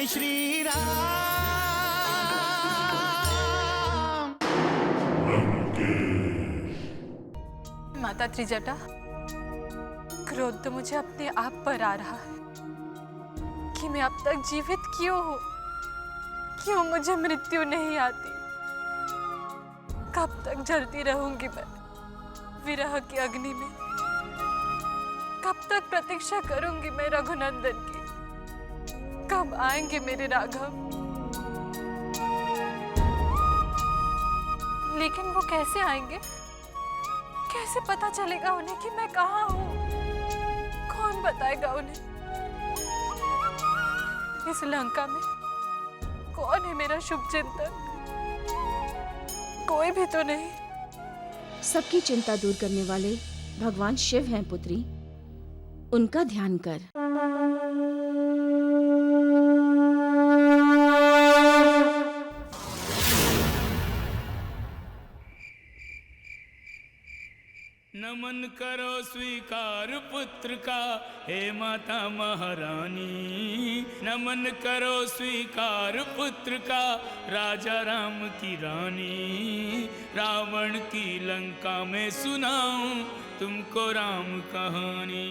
श्री राम। माता त्रिजटा, क्रोध तो मुझे अपने आप पर आ रहा है कि मैं अब तक जीवित क्यों हूँ, क्यों मुझे मृत्यु नहीं आती। कब तक जलती रहूंगी मैं विरह की अग्नि में? कब तक प्रतीक्षा करूंगी मैं रघुनंदन की? कब आएंगे मेरे राघव? लेकिन वो कैसे आएंगे? कैसे पता चलेगा उन्हें कि मैं कहाँ हूँ? कौन बताएगा उन्हें? इस लंका में कौन है मेरा शुभ चिंतक? कोई भी तो नहीं। सबकी चिंता दूर करने वाले भगवान शिव हैं पुत्री, उनका ध्यान कर। नमन करो स्वीकार पुत्र का, हे माता महारानी। नमन करो स्वीकार पुत्र का, राजा राम की रानी। रावण की लंका में सुनाऊं तुमको राम कहानी।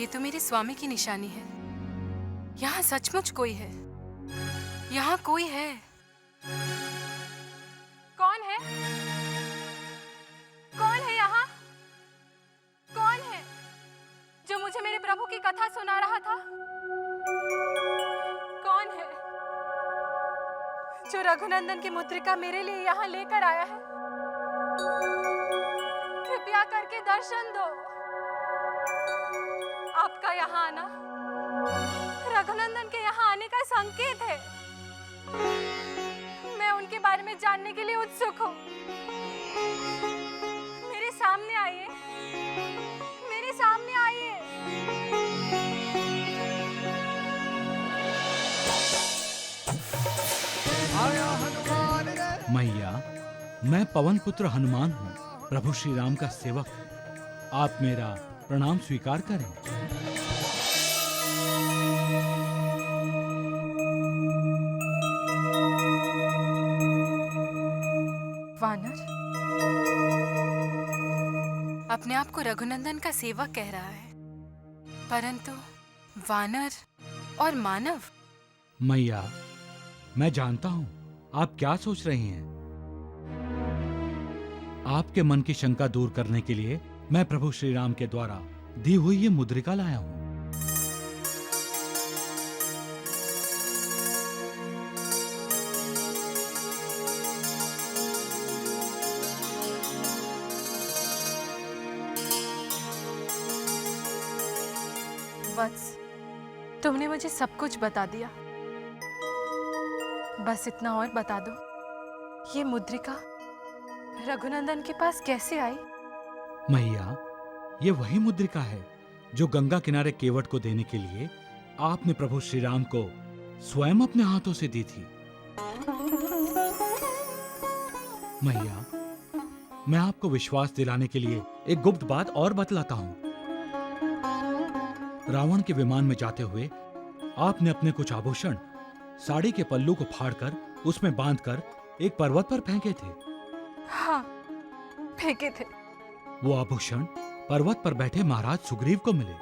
ये तो मेरे स्वामी की निशानी है। यहाँ सचमुच कोई है, यहाँ कोई है। कौन है? कौन है यहाँ? कौन है जो मुझे मेरे प्रभु की कथा सुना रहा था? कौन है जो रघुनंदन की मुद्रिका मेरे लिए यहाँ लेकर आया है? कृपया करके दर्शन दो। आपका यहाँ आना रघुनंदन के यहाँ आने का संकेत है। मैं उनके बारे में जानने के लिए उत्सुक हूँ। मेरे सामने आइए, मेरे सामने आइए। मैया, मैं पवन पुत्र हनुमान हूँ, प्रभु श्री राम का सेवक। आप मेरा प्रणाम स्वीकार करें। वानर अपने आप को रघुनंदन का सेवक कह रहा है, परंतु वानर और मानव। मैया, मैं जानता हूँ आप क्या सोच रही हैं। आपके मन की शंका दूर करने के लिए मैं प्रभु श्री राम के द्वारा दी हुई ये मुद्रिका लाया हूँ। वत्स, तुमने मुझे सब कुछ बता दिया। बस इतना और बता दो, ये मुद्रिका रघुनंदन के पास कैसे आई? मैया, ये वही मुद्रिका है जो गंगा किनारे केवट को देने के लिए आपने प्रभु श्री राम को स्वयं अपने हाथों से दी थी। मैया, मैं आपको विश्वास दिलाने के लिए एक गुप्त बात और बतलाता हूँ। रावण के विमान में जाते हुए आपने अपने कुछ आभूषण साड़ी के पल्लू को फाड़कर उसमें बांधकर एक पर्वत पर फेंके थे। हाँ, फेंके थे। वो आभूषण पर्वत पर बैठे महाराज सुग्रीव को मिले।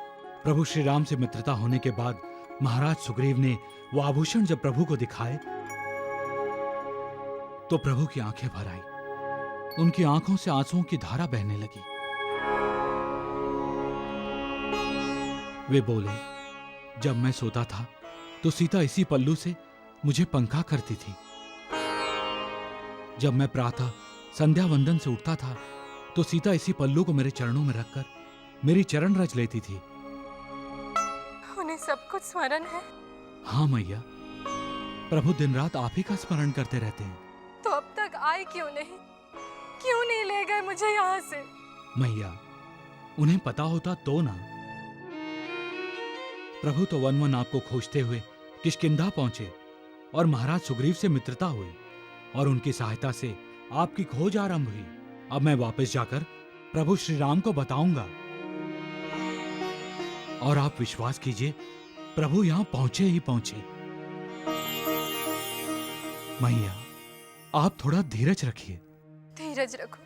प्रभु श्री राम से मित्रता होने के बाद महाराज सुग्रीव ने वो आभूषण जब प्रभु को दिखाए तो प्रभु की आंखें भर आई। उनकी आंखों से आंसुओं की धारा बहने लगी। वे बोले, जब मैं सोता था तो सीता इसी पल्लू से मुझे पंखा करती थी। जब मैं प्रातः संध्या वंदन से उठता था तो सीता इसी पल्लू को मेरे चरणों में रखकर मेरी चरण रच लेती थी। उन्हें सब कुछ स्मरण है? हाँ मैया, प्रभु दिन रात आप ही का स्मरण करते रहते हैं। तो अब तक आए क्यों नहीं? क्यों नहीं ले गए मुझे यहाँ से? मैया, उन्हें पता होता तो ना। प्रभु तो वन वन आपको खोजते हुए किष्किंधा पहुंचे और महाराज सुग्रीव से मित्रता हुई और उनकी सहायता से आपकी खोज आरंभ हुई। अब मैं वापस जाकर प्रभु श्री राम को बताऊंगा और आप विश्वास कीजिए, प्रभु यहां पहुंचे ही पहुंचे। मैया, आप थोड़ा धीरज रखिए। धीरज रखो?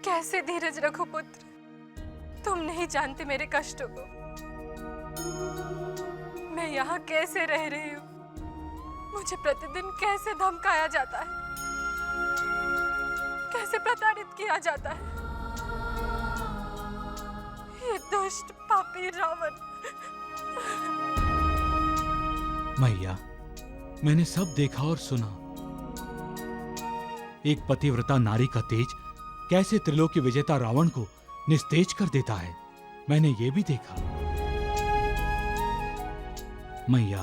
कैसे धीरज रखो पुत्र? तुम नहीं जानते मेरे कष्टों को। मैं यहाँ कैसे रह रही हूँ? मुझे प्रतिदिन कैसे धमकाया जाता है, कैसे प्रताड़ित किया जाता है। ये दुष्ट पापी रावण। मैया, मैंने सब देखा और सुना। एक पतिव्रता नारी का तेज कैसे त्रिलोकी विजेता रावण को निस्तेज कर देता है, मैंने ये भी देखा। मैया,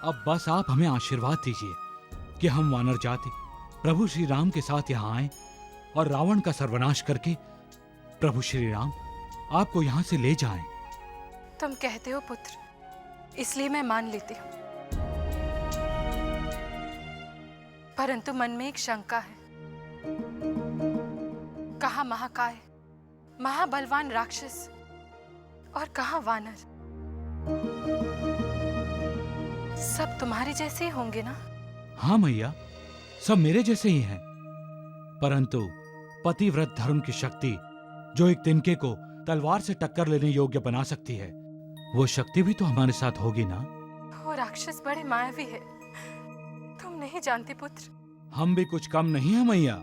अब बस आप हमें आशीर्वाद दीजिए कि हम वानर जाति प्रभु श्री राम के साथ यहाँ आए और रावण का सर्वनाश करके प्रभु श्री राम आपको यहाँ से ले जाएं। तुम कहते हो पुत्र, इसलिए मैं मान लेती हूँ, परंतु मन में एक शंका है। कहाँ महाकाय, महाबलवान राक्षस और कहाँ वानर? सब तुम्हारे जैसे ही होंगे ना? हाँ मैया, सब मेरे जैसे ही हैं, परंतु पतिव्रत धर्म की शक्ति जो एक तिनके को तलवार से टक्कर लेने योग्य बना सकती है, वो शक्ति भी तो हमारे साथ होगी ना। वो राक्षस बड़े मायावी है, तुम नहीं जानते पुत्र। हम भी कुछ कम नहीं है मैया,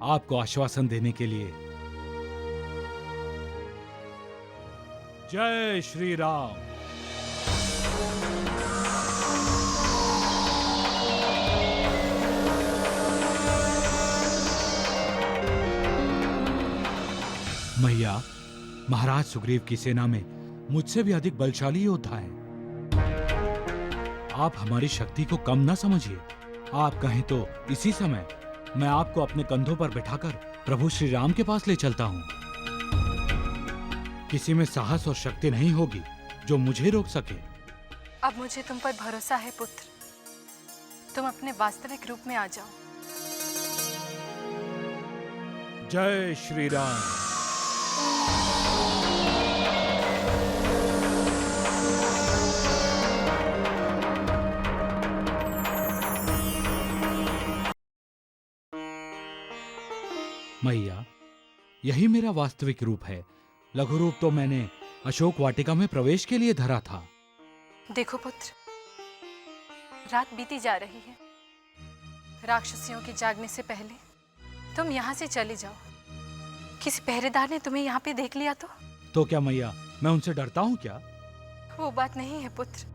आपको आश्वासन देने के लिए। जय श्री राम। मैया, महाराज सुग्रीव की सेना में मुझसे भी अधिक बलशाली योद्धा हैं। आप हमारी शक्ति को कम न समझिए। आप कहें तो इसी समय मैं आपको अपने कंधों पर बिठाकर प्रभु श्री राम के पास ले चलता हूं। किसी में साहस और शक्ति नहीं होगी जो मुझे रोक सके। अब मुझे तुम पर भरोसा है पुत्र, तुम अपने वास्तविक रूप में आ जाओ। जय श्री राम। मैया, यही मेरा वास्तविक रूप है। लघु रूप तो मैंने अशोक वाटिका में प्रवेश के लिए धरा था। देखो पुत्र, रात बीती जा रही है। राक्षसियों के जागने से पहले तुम यहाँ से चले जाओ। किसी पहरेदार ने तुम्हें यहाँ पे देख लिया तो क्या मैया, मैं उनसे डरता हूँ क्या? वो बात नहीं है पुत्र।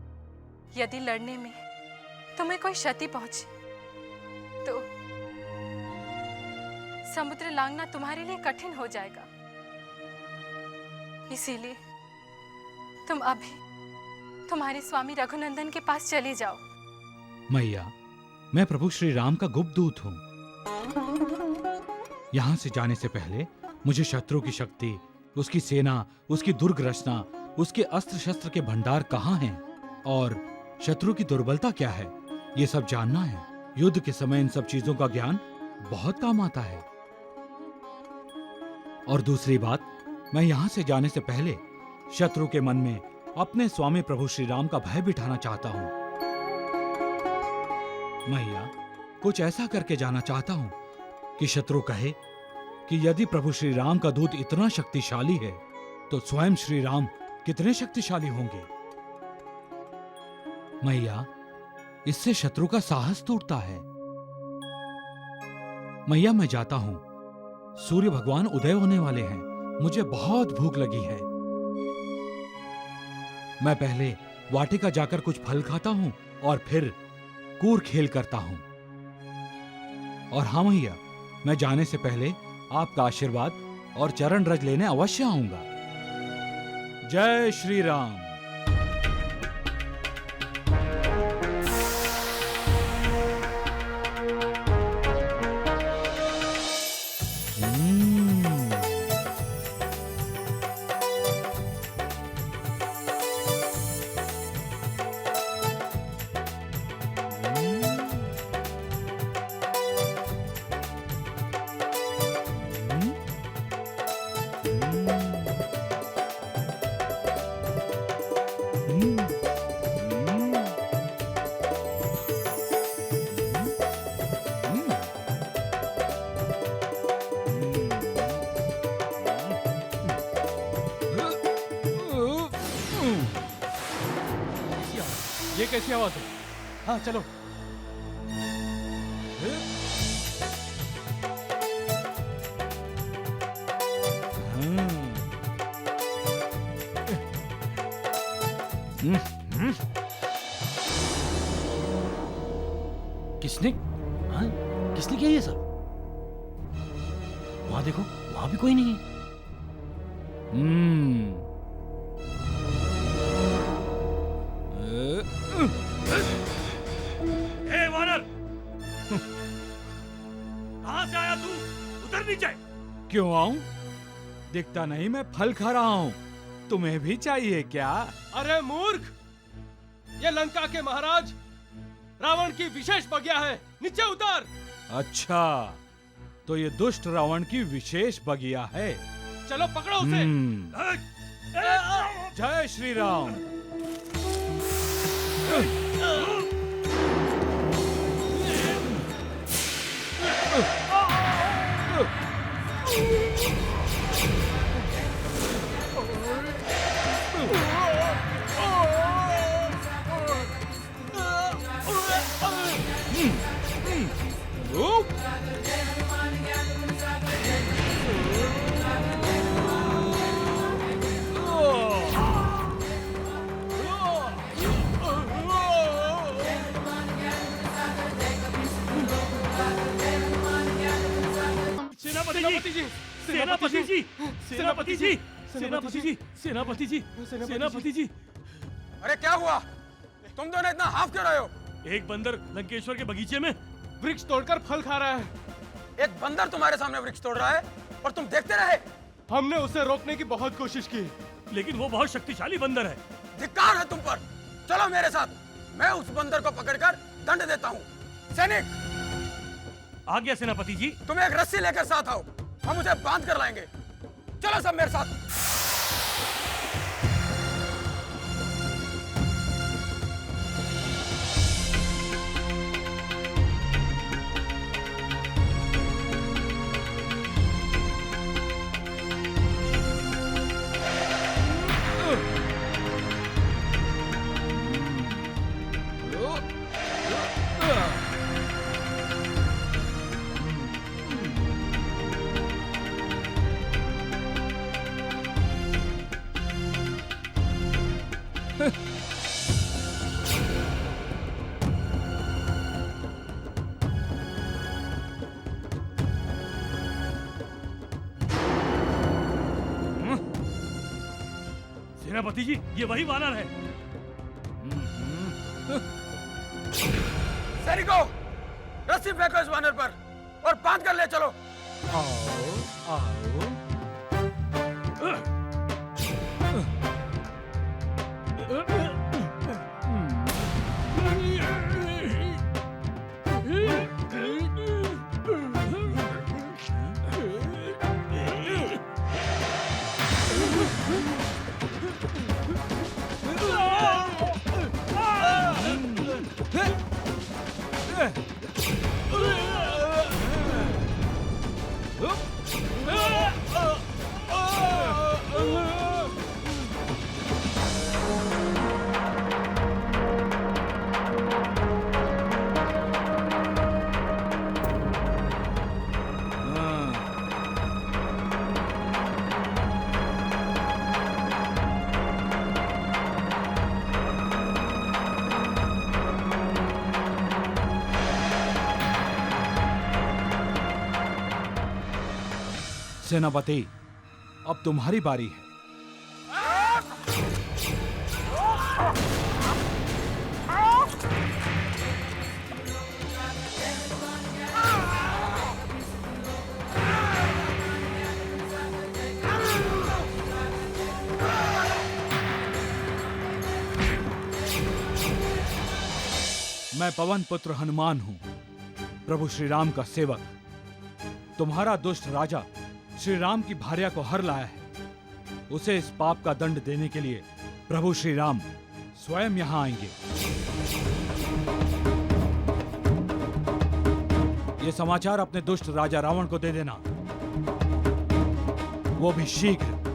यदि लड़ने में तुम्हें कोई क्षति पहुंचे तो समुद्र लांघना तुम्हारे लिए कठिन हो जाएगा। इसीलिए तुम अभी तुम्हारे स्वामी रघुनंदन के पास चले जाओ। मैया, मैं प्रभु श्री राम का गुप्त दूत हूँ। यहाँ से जाने से पहले मुझे शत्रु की शक्ति, उसकी सेना, उसकी दुर्ग रचना, उसके अस्त्र शस्त्र के भंडार कहाँ हैं और शत्रु की दुर्बलता क्या है, ये सब जानना है। युद्ध के समय इन सब चीजों का ज्ञान बहुत काम आता है। और दूसरी बात, मैं यहाँ से जाने से पहले शत्रु के मन में अपने स्वामी प्रभु श्री राम का भय बिठाना चाहता हूँ। मैया, कुछ ऐसा करके जाना चाहता हूँ कि शत्रु कहे कि यदि प्रभु श्री राम का दूत इतना शक्तिशाली है तो स्वयं श्री राम कितने शक्तिशाली होंगे। मैया, इससे शत्रु का साहस टूटता है। मैया, मैं जाता हूं। सूर्य भगवान उदय होने वाले हैं। मुझे बहुत भूख लगी है। मैं पहले वाटिका जाकर कुछ फल खाता हूं और फिर कूर खेल करता हूं। और हाँ मैया, मैं जाने से पहले आपका आशीर्वाद और चरण रज लेने अवश्य आऊंगा। जय श्री राम। ये कैसी आवाज है? हाँ चलो। किसने? हाँ? किसने किया ये सब? वहां देखो, वहां भी कोई नहीं है। ए वानर, कहां से आया तू? उतर नीचे। क्यों आऊं? दिखता नहीं मैं फल खा रहा हूं। तुम्हें भी चाहिए क्या? अरे मूर्ख, ये लंका के महाराज रावण की विशेष बगिया है, नीचे उतर। अच्छा, तो ये दुष्ट रावण की विशेष बगिया है। चलो पकड़ो उसे। जय श्री राम। सेनापति जी, सेनापति जी, सेनापति जी, सेनापति जी, सेनापति जी, सेनापति जी। अरे क्या हुआ? तुम दोनों इतना हाफ क्यों रहे हो? एक बंदर लंकेश्वर के बगीचे में वृक्ष तोड़कर फल खा रहा है। एक बंदर तुम्हारे सामने वृक्ष तोड़ रहा है और तुम देखते रहे। हमने उसे रोकने की बहुत कोशिश की, लेकिन वो बहुत शक्तिशाली बंदर है। धिक्कार है तुम पर। चलो मेरे साथ, मैं उस बंदर को पकड़कर दंड देता हूँ। सैनिक, आ गया सेनापति जी। तुम एक रस्सी लेकर साथ आओ, हम उसे बांध कर लाएंगे। चलो सब मेरे साथ। सेनापति जी, ये वही वानर है। सैनिकों, रस्सी फेंको इस वानर पर और बांध कर ले चलो। आओ आओ। सेनापति, अब तुम्हारी बारी है। मैं पवन पुत्र हनुमान हूं, प्रभु श्री राम का सेवक। तुम्हारा दुष्ट राजा श्री राम की भार्या को हर लाया है। उसे इस पाप का दंड देने के लिए प्रभु श्री राम स्वयं यहां आएंगे। ये समाचार अपने दुष्ट राजा रावण को दे देना, वो भी शीघ्र।